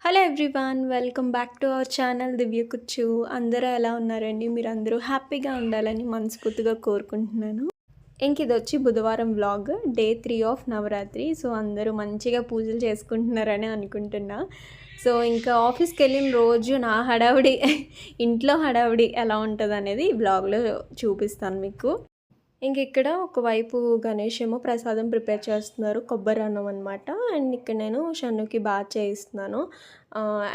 Hello everyone, welcome back to our channel Divya Kuchu. అందరూ ఎలా ఉన్నారండి? మీరందరూ హ్యాపీగా ఉండాలని మనస్ఫూర్తిగా కోరుకుంటున్నాను. ఇది వచ్చి బుధవారం vlog, day 3 of Navratri. So అందరూ మంచిగా పూజలు చేసుకుంటున్నారని అనుకుంటున్నా. సో ఇంకా ఆఫీస్కి వెళ్ళిన రోజు నా హడావుడి ఇంట్లో హడావుడి ఎలా ఉంటుంది అనేది ఈ బ్లాగ్లో చూపిస్తాను మీకు. ఇక్కడ ఒకవైపు గణేష్ ఏమో ప్రసాదం ప్రిపేర్ చేస్తున్నారు, కొబ్బరి అన్నం అనమాట. అండ్ ఇక్కడ నేను షన్నుకి బాత్ చేయిస్తున్నాను.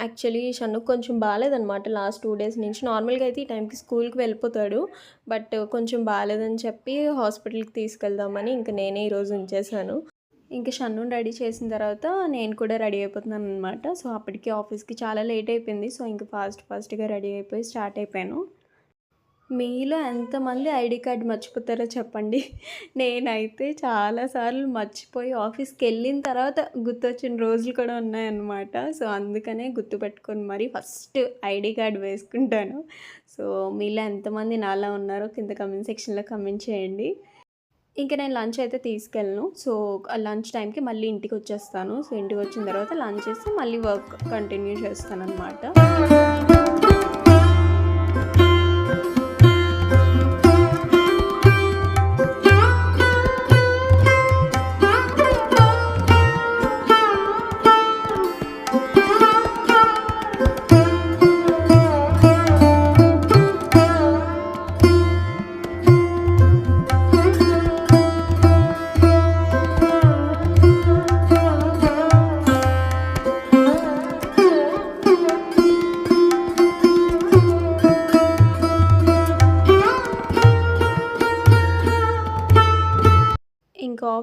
యాక్చువల్లీ షన్నుకి కొంచెం బాగాలేదనమాట లాస్ట్ 2 డేస్ నుంచి. నార్మల్గా అయితే ఈ టైంకి స్కూల్కి వెళ్ళిపోతాడు, బట్ కొంచెం బాగాలేదని చెప్పి హాస్పిటల్కి తీసుకెళ్దామని ఇంకా నేనే ఈరోజు ఉంచేసాను. షన్నుని రెడీ చేసిన తర్వాత నేను కూడా రెడీ అయిపోతున్నాను అనమాట. సో అప్పటికి ఆఫీస్కి చాలా లేట్ అయిపోయింది. సో ఇంకా ఫాస్ట్గా రెడీ అయిపోయి స్టార్ట్ అయిపోయాను. మీలో ఎంతమంది ఐడీ కార్డ్ మర్చిపోతారో చెప్పండి. నేనైతే చాలాసార్లు మర్చిపోయి ఆఫీస్కి వెళ్ళిన తర్వాత గుర్తొచ్చిన రోజులు కూడా ఉన్నాయన్నమాట. సో అందుకనే గుర్తుపెట్టుకొని మరి ఫస్ట్ ఐడీ కార్డ్ వేసుకుంటాను. సో మీలో ఎంతమంది నాలా ఉన్నారో కింద కమెంట్ సెక్షన్లో కమెంట్ చేయండి. నేను లంచ్ అయితే తీసుకెళ్ళను. సో లంచ్ టైంకి మళ్ళీ ఇంటికి వచ్చేస్తాను. సో ఇంటికి వచ్చిన తర్వాత లంచ్ చేసి మళ్ళీ వర్క్ కంటిన్యూ చేస్తాను అనమాట.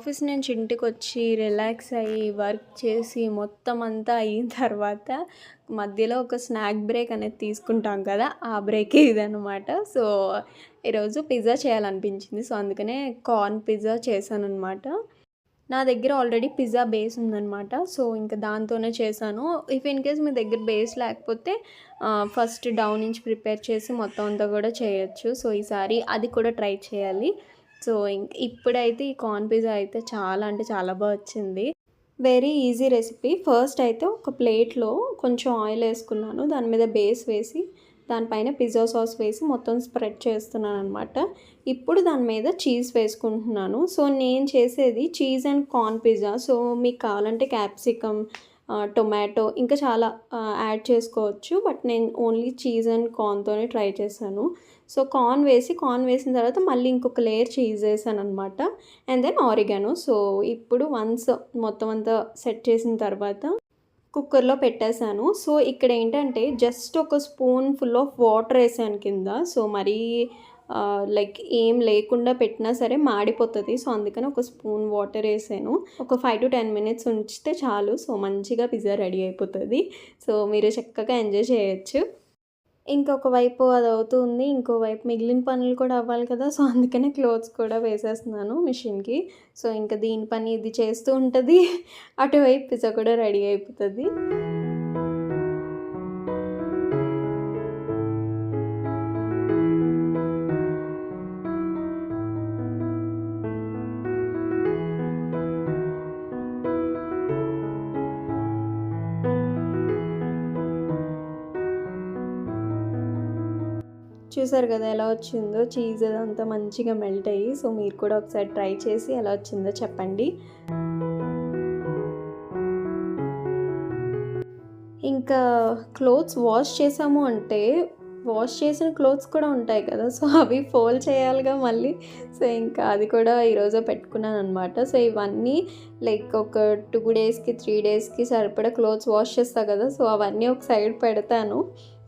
ఆఫీస్ నుంచి ఇంటికి వచ్చి రిలాక్స్ అయ్యి వర్క్ చేసి మొత్తం అంతా అయిన తర్వాత మధ్యలో ఒక స్నాక్ బ్రేక్ అనేది తీసుకుంటాం కదా, ఆ బ్రేకే ఇదనమాట. సో ఈరోజు పిజ్జా చేయాలనిపించింది. సో అందుకనే కార్న్ పిజ్జా చేశాను అనమాట. నా దగ్గర ఆల్రెడీ పిజ్జా బేస్ ఉందనమాట. సో ఇంకా దాంతోనే చేశాను. ఇఫ్ ఇన్ కేస్ మీ దగ్గర బేస్ లేకపోతే ఫస్ట్ డౌన్ నుంచి ప్రిపేర్ చేసి మొత్తం అంతా కూడా చేయొచ్చు. సో ఈసారి అది కూడా ట్రై చేయాలి. సో ఇప్పుడైతే ఈ కార్న్ పిజ్జా అయితే చాలా అంటే చాలా బాగా వచ్చింది. Very easy recipe. ఫస్ట్ అయితే ఒక ప్లేట్లో కొంచెం ఆయిల్ వేసుకున్నాను, దాని మీద బేస్ వేసి దానిపైన పిజ్జా సాస్ వేసి మొత్తం స్ప్రెడ్ చేస్తున్నాను అనమాట. ఇప్పుడు దాని మీద చీజ్ వేసుకుంటున్నాను. సో నేను చేసేది cheese and corn pizza. So మీకు కావాలంటే క్యాప్సికమ్, టొమాటో ఇంకా చాలా యాడ్ చేసుకోవచ్చు, బట్ నేను ఓన్లీ చీజ్ అండ్ కార్న్తోనే ట్రై చేశాను. సో కార్న్ వేసిన తర్వాత మళ్ళీ ఇంకొక లేయర్ చీజ్ వేసాను అనమాట. And then oregano. సో ఇప్పుడు వన్స్ మొత్తం అంతా సెట్ చేసిన తర్వాత కుక్కర్లో పెట్టేశాను. సో ఇక్కడ ఏంటంటే జస్ట్ ఒక స్పూన్ ఫుల్ ఆఫ్ వాటర్ వేసాను కింద. సో మరీ లైక్ ఏం లేకుండా పెట్టినా సరే మాడిపోతుంది. సో అందుకని ఒక స్పూన్ వాటర్ వేసాను. ఒక 5 to 10 minutes ఉంచితే చాలు. సో మంచిగా పిజ్జా రెడీ అయిపోతుంది. సో మీరు చక్కగా ఎంజాయ్ చేయొచ్చు. ఇంకొక వైపు అది అవుతుంది, ఇంకోవైపు మిగిలిన పనులు కూడా అవ్వాలి కదా. సో అందుకనే క్లోత్స్ కూడా వేసేస్తున్నాను మిషన్కి. సో ఇంకా దీని పని ఇది చేస్తూ ఉంటుంది, అటువైపు పిజ్జా కూడా రెడీ అయిపోతుంది. చూసారు కదా ఎలా వచ్చిందో, చీజ్ అదంతా మంచిగా మెల్ట్ అయ్యి. సో మీరు కూడా ఒకసారి ట్రై చేసి ఎలా వచ్చిందో చెప్పండి. ఇంకా క్లోత్స్ వాష్ చేసాము అంటే వాష్ చేసిన క్లోత్స్ కూడా ఉంటాయి కదా, సో అవి ఫోల్డ్ చేయాలిగా మళ్ళీ. సో ఇంకా అది కూడా ఈరోజే పెట్టుకున్నాను అనమాట. సో ఇవన్నీ లైక్ ఒక 2 daysకి 3 daysకి సరిపడా క్లోత్స్ వాష్ చేస్తా కదా, సో అవన్నీ ఒక సైడ్ పెడతాను.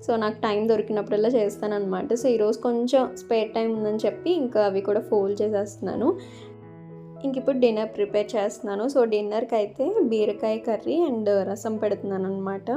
సో నాకు టైం దొరికినప్పుడల్లా చేస్తాను అనమాట. సో ఈరోజు కొంచెం స్పేర్ టైం ఉందని చెప్పి ఇంకా అవి కూడా ఫోల్డ్ చేసేస్తున్నాను. ఇప్పుడు డిన్నర్ ప్రిపేర్ చేస్తున్నాను. సో డిన్నర్కి అయితే బీరకాయ కర్రీ అండ్ రసం పెడుతున్నాను అనమాట.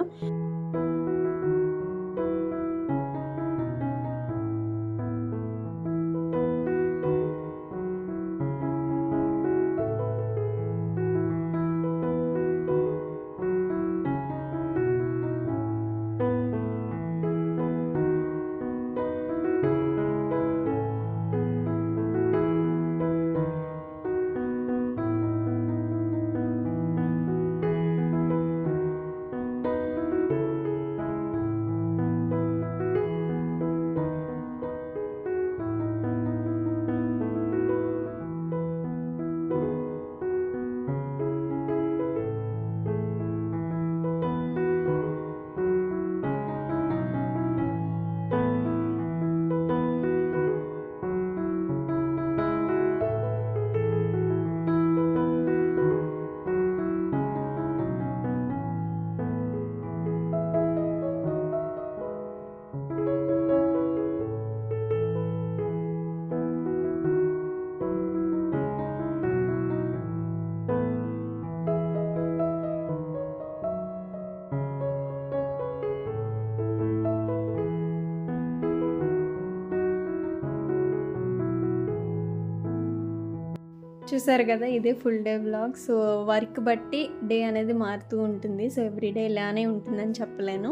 చూసారు కదా, ఇదే full day vlog. So work బట్టి డే అనేది మారుతూ ఉంటుంది. సో ఎవ్రీడే ఇలానే ఉంటుందని చెప్పలేను.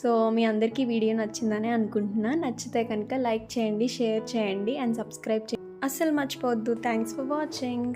సో మీ అందరికీ వీడియో నచ్చిందని అనుకుంటున్నా. నచ్చితే కనుక లైక్ చేయండి, షేర్ చేయండి అండ్ సబ్స్క్రైబ్ చేయండి. అస్సలు మర్చిపోవద్దు. Thanks for watching.